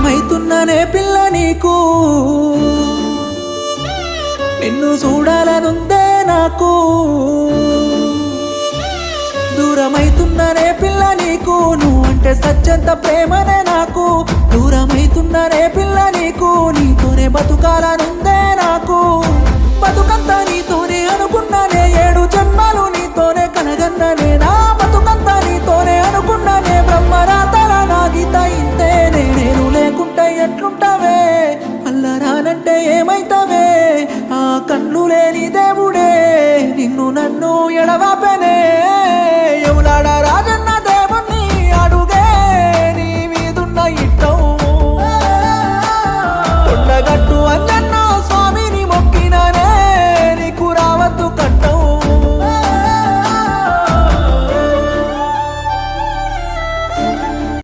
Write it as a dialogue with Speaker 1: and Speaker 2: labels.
Speaker 1: దూరమైతున్ననే పిల్ల నీకు నిన్ను చూడాలనుందే నాకు దూరమైతున్ననే పిల్ల నీకు నువ్వు అంటే సత్యంత ప్రేమనే నాకు దూరమైతున్ననే పిల్ల నీకు నీతోనే బతుకాలనుందే నాకు బతుకంతా నీతోనే అనుకున్నానే 7 జన్మాలు నీతోనే కనగన్ననే నా బతుకంతా నీతోనే అనుకున్నానే బ్రహ్మరాతల నా గీత ఇంతేనే నేను లేకుంటే ఎట్లుంటావే అల్లరానంటే ఏమైతావే ఆ కన్ను లేని దేవుడే నిన్ను నన్ను ఎడవాపెనే ఎవలాడారా